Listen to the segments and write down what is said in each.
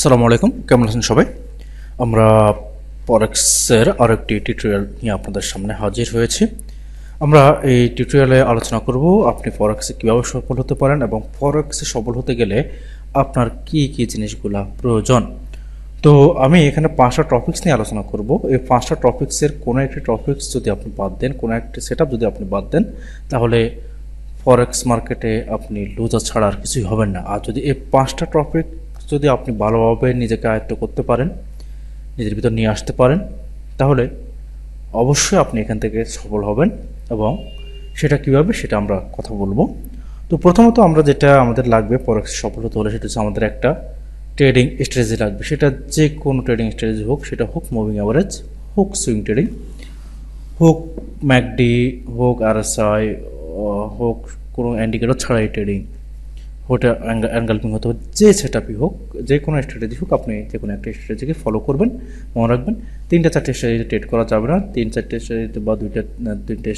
আসসালামু আলাইকুম, কেমন আছেন সবাই? আমরা ফরেক্সের আরেকটি টিউটোরিয়াল নিয়ে আপনাদের সামনে হাজির হয়েছি। আমরা এই টিউটোরিয়ালে আলোচনা করব আপনি ফরেক্সে কীভাবে সফল হতে পারেন এবং ফরেক্সে সফল হতে গেলে আপনার কী কী জিনিসগুলা প্রয়োজন। তো আমি এখানে 5টা টপিকস নিয়ে আলোচনা করব। এই 5টা টপিক্সের কোনো একটি টপিক্স যদি আপনি বাদ দেন, কোনো একটি সেটআপ যদি আপনি বাদ দেন, তাহলে ফরেক্স মার্কেটে আপনি লুজার ছাড়া আর কিছুই হবেন না। আর যদি এই 5টা টপিক যদি আপনি ভালোভাবে নিজেকে আয়ত্ত করতে পারেন, নিজের ভিতর নিয়ে আসতে পারেন, তাহলে অবশ্যই আপনি এখান থেকে সফল হবেন। এবং সেটা কীভাবে সেটা আমরা কথা বলবো। তো প্রথমত আমরা যেটা আমাদের লাগবে ফরেক্সে সফল হতে হলে, সেটা হচ্ছে আমাদের একটা ট্রেডিং স্ট্র্যাটেজি লাগবে। সেটা যে কোনো ট্রেডিং স্ট্র্যাটেজি হোক, সেটা হোক মুভিং অ্যাভারেজ, হোক সুইং ট্রেডিং, হোক ম্যাকডি, হোক আরএসআই, হোক কোনো ইন্ডিকেটর ছাড়াই ট্রেডিং, ওটা অ্যাঙ্গেলপিং হতে হবে। যে সেটআপই হোক, যে কোনো স্ট্র্যাটেজি হোক, আপনি যে কোনো একটা স্ট্র্যাটেজিকে ফলো করবেন। মনে রাখবেন 3-4টে স্ট্র্যাটেজি ট্রেড করা যাবে না। 3-4টে স্ট্র্যাটেজিতে বা তিনটে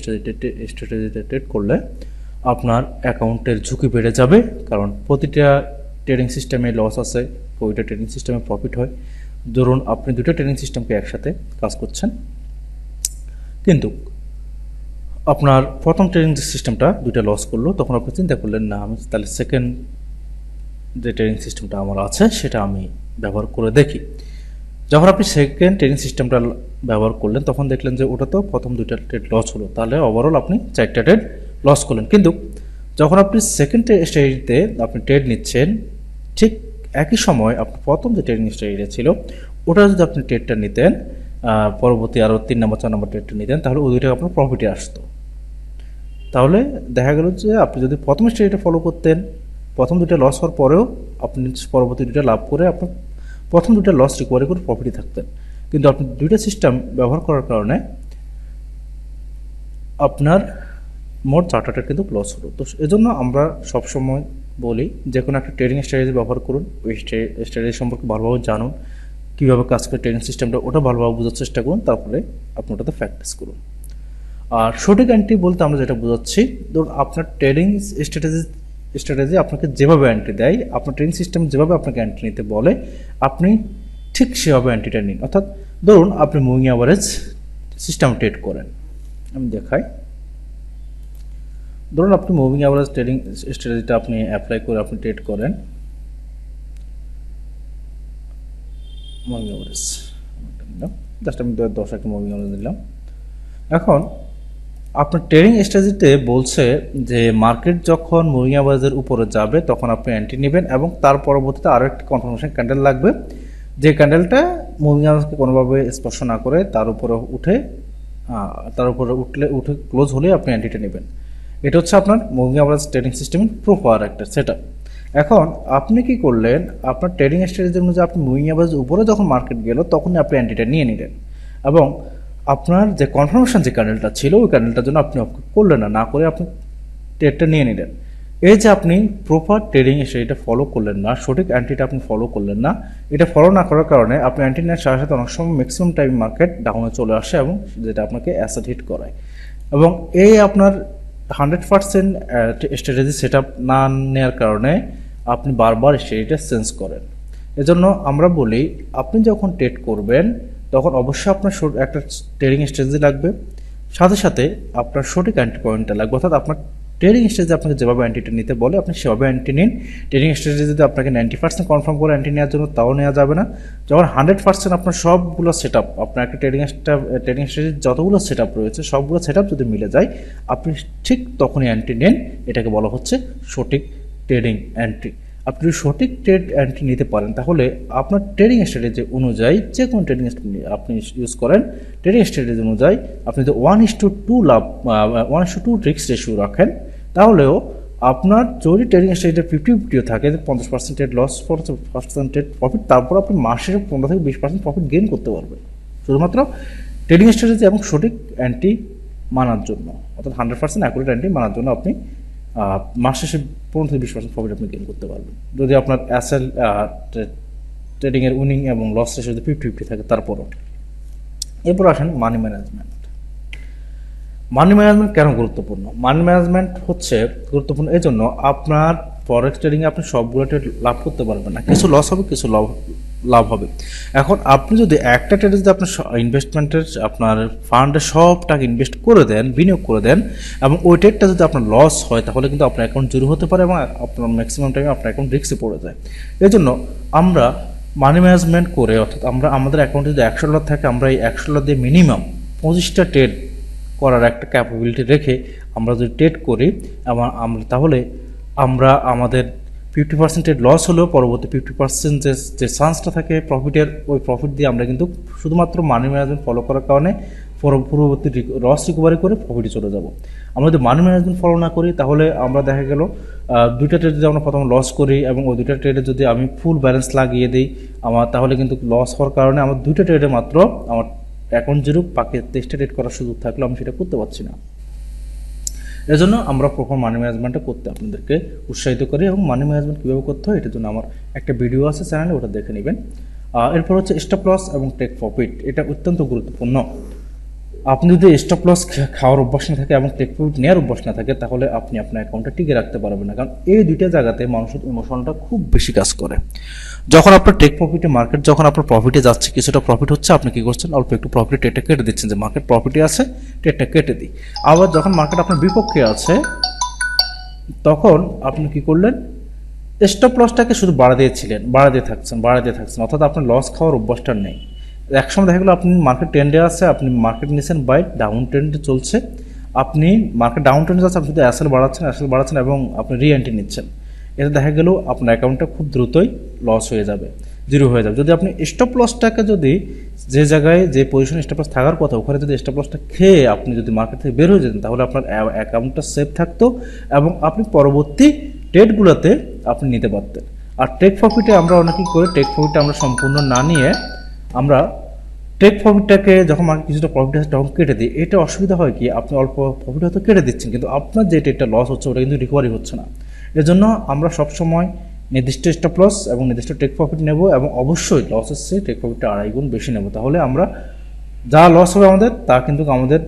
স্ট্র্যাটেজিতে ট্রেড করলে আপনার অ্যাকাউন্টের ঝুঁকি বেড়ে যাবে, কারণ প্রতিটা ট্রেডিং সিস্টেমে লস আছে, প্রতিটা ট্রেডিং সিস্টেমে প্রফিট হয়। ধরুন আপনি দুটো ট্রেডিং সিস্টেমকে একসাথে কাজ করছেন, কিন্তু আপনার প্রথম ট্রেডিং সিস্টেমটা দুইটা লস করলো, তখন আপনি চিন্তা করলেন না, আমি তাহলে সেকেন্ড যে ট্রেডিং সিস্টেমটা আমার আছে সেটা আমি ব্যবহার করে দেখি। যখন আপনি সেকেন্ড ট্রেডিং সিস্টেমটা ব্যবহার করলেন, তখন দেখলেন যে ওটা তো প্রথম দুইটা ট্রেড লস হলো, তাহলে ওভারঅল আপনি 4টা ট্রেড লস করলেন। কিন্তু যখন আপনি সেকেন্ড স্ট্র্যাটেজিতে আপনি ট্রেড নিচ্ছেন, ঠিক একই সময় আপনি প্রথম যে ট্রেডিং স্ট্র্যাটেজিটা ছিল ওটা যদি আপনি ট্রেডটা নিতেন, পরবর্তী আরও 3 নম্বর 4 নম্বর ট্রেডটা নিতেন, তাহলে ওই দুইটা আপনার প্রফিটে আসতো। তাহলে দেখা গেল যে আপনি যদি প্রথম স্ট্র্যাটেজিটা ফলো করতেন, প্রথম দুটো লস হওয়ার পরেও আপনি পরবর্তী দুটো লাভ করে আপনার প্রথম দুটো লস রিকভারি করে প্রফিটে থাকতেন। কিন্তু আপনি দুইটা সিস্টেম ব্যবহার করার কারণে আপনার মোট 4টা ট্রেড কিন্তু লস হলো। তো এজন্য আমরা সবসময় বলি যে কোনো একটা ট্রেডিং স্ট্র্যাটেজি ব্যবহার করুন, ওই স্ট্র্যাটেজি সম্পর্কে ভালোভাবে জানুন, কীভাবে কাজ করে ট্রেডিং সিস্টেমটা ওটা ভালোভাবে বোঝার চেষ্টা করুন, তারপরে আপনি ওটাতে প্র্যাকটিস করুন। আর সঠিক অ্যান্টি বলতে আমরা যেটা বোঝাচ্ছি, ধরুন আপনার ট্রেডিং স্ট্র্যাটেজি আপনাকে যেভাবে অ্যান্টি দেয়, আপনার ট্রেডিং সিস্টেম যেভাবে আপনাকে অ্যান্টি নিতে বলে, আপনি ঠিক সেভাবে অ্যান্টিটা নিন। অর্থাৎ ধরুন আপনি মুভিং অ্যাভারেজ সিস্টেম ট্রেড করেন, আমি দেখাই। ধরুন আপনি মুভিং অ্যাভারেজ ট্রেডিং স্ট্র্যাটেজিটা আপনি অ্যাপ্লাই করে আপনি ট্রেড করেন মুভিং অ্যাভারেজ, জাস্ট আমি 10 একটা মুভিং অ্যাভারেজ নিলাম। এখন আপনার ট্রেডিং স্ট্র্যাটেজিতে বলছে যে মার্কেট যখন মুভিং অ্যাভারেজের উপরে যাবে তখন আপনি অ্যান্টি নেবেন, এবং তার পরবর্তীতে আরও একটি কনফার্মেশন ক্যান্ডেল লাগবে, যে ক্যান্ডেলটা মুভিং অ্যাভারেজকে কোনোভাবে স্পর্শ না করে তার উপরে উঠে ক্লোজ হলে আপনি অ্যান্টিটা নেবেন। এটা হচ্ছে আপনার মুভিং অ্যাভারেজ ট্রেডিং সিস্টেমের প্রপার একটা সেটআপ। এখন আপনি কি করলেন, আপনার ট্রেডিং স্ট্র্যাটেজি অনুযায়ী আপনি মুভিং অ্যাভারেজ উপরে যখন মার্কেট গেল তখনই আপনি অ্যান্টিটা নিয়ে নিলেন, এবং আপনার যে কনফার্মেশন যে ক্যান্ডেলটা ছিল ওই ক্যান্ডেলটার জন্য আপনি করলেন না করে আপনি ট্রেডটা নিয়ে নিলেন। এই যে আপনি প্রপার ট্রেডিং সেটা ফলো করলেন না, সঠিক অ্যান্টিটা আপনি ফলো করলেন না, এটা ফলো না করার কারণে আপনি অ্যান্টি নেওয়ার সাথে সাথে অনেক সময় ম্যাক্সিমাম টাইম মার্কেট ডাউনে চলে আসে, এবং যেটা আপনাকে অ্যাসেট হিট করায়। এবং এই আপনার 100% স্ট্র্যাটেজি সেট আপ না নেওয়ার কারণে আপনি বারবার স্ট্র্যাটেজিটা চেঞ্জ করেন। এজন্য আমরা বলি আপনি যখন ট্রেড করবেন তখন অবশ্যই আপনার একটা ট্রেডিং স্ট্র্যাটেজি লাগবে, সাথে সাথে আপনার সঠিক অ্যান্টি পয়েন্টটা লাগবে। অর্থাৎ আপনার ট্রেডিং স্ট্র্যাটেজি আপনাকে যেভাবে অ্যান্টিটা নিতে বলে আপনি সেভাবে অ্যান্টি নিন। ট্রেডিং স্ট্র্যাটেজি যদি আপনাকে 90% কনফার্ম করে অ্যান্টি নেওয়ার জন্য, তাও নেওয়া যাবে না। যখন 100% আপনার সবগুলো সেট আপ, আপনার একটা ট্রেডিং স্ট্র্যাটেজির যতগুলো সেট আপ রয়েছে সবগুলো সেট আপ যদি মিলে যায়, আপনি ঠিক তখনই অ্যান্টি নেন। এটাকে বলা হচ্ছে সঠিক ট্রেডিং অ্যান্টি। আপনি যদি সঠিক ট্রেড অ্যান্টি নিতে পারেন, তাহলে আপনার ট্রেডিং স্ট্র্যাটেজি অনুযায়ী যে কোনো ট্রেডিং আপনি ইউজ করেন, ট্রেডিং স্ট্র্যাটেজি অনুযায়ী আপনি যদি 1:2 লাভ 1:2 রিস্ক রেশিও রাখেন, তাহলেও আপনার যদি ট্রেডিং স্ট্র্যাটেজিটা 50-50 থাকে, 50% ট্রেড লস, 50% ট্রেড প্রফিট, তারপর আপনি মাসের 15-20% প্রফিট গেইন করতে পারবেন, শুধুমাত্র ট্রেডিং স্ট্র্যাটেজি এবং সঠিক অ্যান্টি মানার জন্য। অর্থাৎ 100% অ্যাকুরেট অ্যান্টি মানার জন্য আপনি মাস শেষে 15-20% প্রফিট আপনি গেইন করতে পারবেন, যদি আপনার অ্যাসেল ট্রেডিংয়ের উইনিং এবং লস রেশিও যদি 50-50 থাকে তারপরও। এরপর আসেন মানি ম্যানেজমেন্ট। মানি ম্যানেজমেন্ট কেন গুরুত্বপূর্ণ? মানি ম্যানেজমেন্ট হচ্ছে গুরুত্বপূর্ণ এই জন্য, আপনার ফরেক্স ট্রেডিংয়ে আপনি সবগুলো ট্রেড লাভ করতে পারবেন না, কিছু লস হবে, কিছু লাভ হবে। এখন আপনি যদি একটা ট্রেডে যদি আপনার ইনভেস্টমেন্টের আপনার ফান্ডে সব টাকা ইনভেস্ট করে দেন, বিনিয়োগ করে দেন, এবং ওই ট্রেডটা যদি আপনার লস হয়, তাহলে কিন্তু আপনার অ্যাকাউন্ট জুরি হতে পারে এবং আপনার ম্যাক্সিমাম টাইমে আপনার অ্যাকাউন্ট রিস্কে পড়ে যায়। এই জন্য আমরা মানি ম্যানেজমেন্ট করে, অর্থাৎ আমরা আমাদের অ্যাকাউন্টে যদি $100 থাকে, আমরা এই $100 দিয়ে মিনিমাম 25টা ট্রেড করার একটা ক্যাপাবিলিটি রেখে আমরা যদি ট্রেড করি, এবং আমরা তাহলে আমরা আমাদের 50% লস হলেও পরবর্তী 50% যে চান্সটা থাকে প্রফিটের, ওই প্রফিট দিয়ে আমরা কিন্তু শুধুমাত্র মানি ম্যানেজমেন্ট ফলো করার কারণে পূর্ববর্তী লস রিকভারি করে প্রফিটে চলে যাব। আমরা যদি মানি ম্যানেজমেন্ট ফলো না করি, তাহলে আমরা দেখা গেল দুইটা ট্রেড যদি আমরা প্রথমে লস করি এবং ওই দুইটা ট্রেডে যদি আমি ফুল ব্যালেন্স লাগিয়ে দিই, আমার তাহলে কিন্তু লস হওয়ার কারণে আমার দুইটা ট্রেডে মাত্র আমার অ্যাকাউন্ট জিরো, বাকি 23টা ট্রেড করার সুযোগ থাকলেও আমি সেটা করতে পারছি না। এজন্য আমরা প্রপার মানি ম্যানেজমেন্টটা করতে আপনাদেরকে উৎসাহিত করি, এবং মানি ম্যানেজমেন্ট কীভাবে করতে হয় এটার জন্য আমার একটা ভিডিও আছে চ্যানেলে, ওটা দেখে নেবেন। এরপর হচ্ছে স্টপ লস এবং টেক প্রফিট, এটা অত্যন্ত গুরুত্বপূর্ণ। আপনি যদি স্টপ লস খাওয়ার অভ্যাস না থাকে এবং টেক প্রফিট নেওয়ার অভ্যাস না থাকে, তাহলে আপনি আপনার অ্যাকাউন্টটা টিকে রাখতে পারবেন না, কারণ এই দুইটা জায়গাতে মানুষের ইমোশনটা খুব বেশি কাজ করে। যখন আপনার টেক প্রফিটে মার্কেট যখন আপনার প্রফিটে যাচ্ছে, কিছুটা প্রফিট হচ্ছে, আপনি কী করছেন, অল্প একটু প্রফিটে ট্রেডটা কেটে দিচ্ছেন, যে মার্কেট প্রফিটে আছে, ট্রেডটা কেটে দিই। আবার যখন মার্কেট আপনার বিপক্ষে আছে, তখন আপনি কি করলেন, স্টপ লসটাকে শুধু বাড়া দিয়ে থাকছেন, অর্থাৎ আপনার লস খাওয়ার অভ্যাসটা নেই। একসময় দেখা গেলো আপনি মার্কেট ট্রেন্ডে আছে, আপনি মার্কেট নিয়েছেন বাই ডাউন ট্রেন্ডে চলছে, আপনি মার্কেট ডাউন ট্রেন্ডে যাচ্ছে, আপনি শুধু অ্যাসেল বাড়াচ্ছেন এবং আপনি রি এন্ট্রি নিচ্ছেন। এটা দেখা গেল আপনার অ্যাকাউন্টটা খুব দ্রুতই লস হয়ে যাবে, জিরো হয়ে যাবে। যদি আপনি স্টপ লসটাকে যদি যে জায়গায় যে পজিশনে স্টপ লস থাকার কথা, ওখানে যদি স্টপ লসটা খেয়ে আপনি যদি মার্কেট থেকে বের হয়ে যেতেন, তাহলে আপনার অ্যাকাউন্টটা সেফ থাকতো এবং আপনি পরবর্তী ট্রেডগুলোতে আপনি নিতে পারতেন। আর টেক প্রফিটে আমরা অনেকেই করে, টেক প্রফিটটা আমরা সম্পূর্ণ না নিয়ে আমরা টেক প্রফিটটাকে যখন মার্কেট কিছুটা প্রফিট আছে তখন কেটে দিই। এটা অসুবিধা হয় কি, আপনি অল্প প্রফিট হয়তো কেটে দিচ্ছেন, কিন্তু আপনার যে ট্রেডটা লস হচ্ছে ওটা কিন্তু রিকভারি হচ্ছে না। এর জন্য আমরা সবসময় নির্দিষ্ট স্টপ লস এবং নির্দিষ্ট টেক প্রফিট নেব, এবং অবশ্যই লসের চেয়ে টেক প্রফিটটা 2.5 গুণ বেশি নেব। তাহলে আমরা যা লস হবে আমাদের, তা কিন্তু আমাদের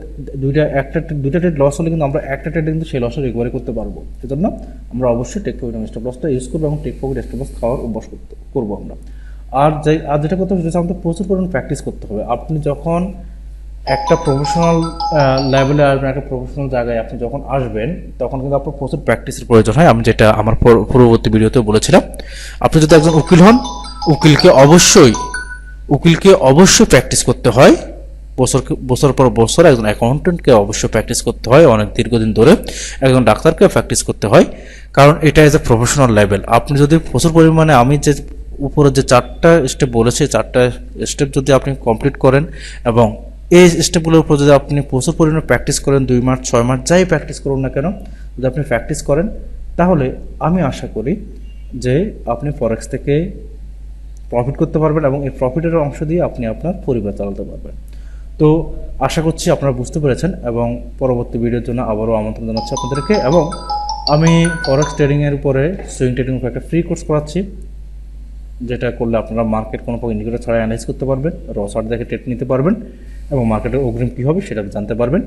দুইটা ট্রেড লস হলে কিন্তু আমরা একটা ট্রেডে কিন্তু সেই লসটা রিকভারি করতে পারবো। সেজন্য আমরা অবশ্যই টেক প্রফিট এবং স্টপ লসটা ইউজ করবো, এবং টেক প্রফিট স্টপ লস খাওয়ার অভ্যাস করবো আমরা। আর যেটা করতে হবে সেটা আমাদের প্রচুর পরিমাণ প্র্যাকটিস করতে হবে। আপনি যখন একটা প্রফেশনাল লেভেলে আসবেন, একটা প্রফেশনাল জায়গায় আপনি যখন আসবেন, তখন কিন্তু আপনার প্রচুর প্র্যাকটিসের প্রয়োজন হয়। আমি যেটা আমার পূর্ববর্তী ভিডিওতে বলেছিলাম, আপনি যদি একজন উকিল হন, উকিলকে অবশ্যই প্র্যাকটিস করতে হয়, বছর পর বছর। একজন অ্যাকাউন্টেন্টকে অবশ্যই প্র্যাকটিস করতে হয় অনেক দীর্ঘদিন ধরে, একজন ডাক্তারকে প্র্যাকটিস করতে হয়, কারণ এটা এজ এ প্রফেশনাল লেভেল। আপনি যদি প্রচুর পরিমাণে, আমি যে উপরে যে 4টা স্টেপ বলেছি, 4টা স্টেপ যদি আপনি কমপ্লিট করেন, এবং এই স্টেপগুলোর উপর যদি আপনি প্রচুর পরিমাণে প্র্যাকটিস করেন, 2 মাস 6 মাস যাই প্র্যাকটিস করুন না কেন, যদি আপনি প্র্যাকটিস করেন, তাহলে আমি আশা করি যে আপনি ফরেক্স থেকে প্রফিট করতে পারবেন, এবং এই প্রফিটের অংশ দিয়ে আপনি আপনার পরিবার চালাতে পারবেন। তো আশা করছি আপনারা বুঝতে পেরেছেন, এবং পরবর্তী ভিডিওর জন্য আবারও আমন্ত্রণ জানাচ্ছি আপনাদেরকে। এবং আমি ফরেক্স ট্রেডিংয়ের উপরে সুইং ট্রেডিং একটা ফ্রি কোর্স করাচ্ছি, যেটা করলে আপনারা মার্কেট কোনো ইন্ডিকেটর ছাড়া অ্যানালাইজ করতে পারবেন, র চার্ট দেখে ট্রেড নিতে পারবেন, এবং মার্কেটের অগ্রিম কী হবে সেটা জানতে পারবেন।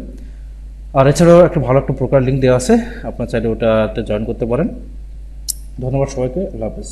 আর এছাড়াও একটা ভালো একটা প্রোফাইল লিঙ্ক দেওয়া আছে, আপনার চাইলে ওটাতে জয়েন করতে পারেন। ধন্যবাদ সবাইকে, আল্লাহ হাফেজ।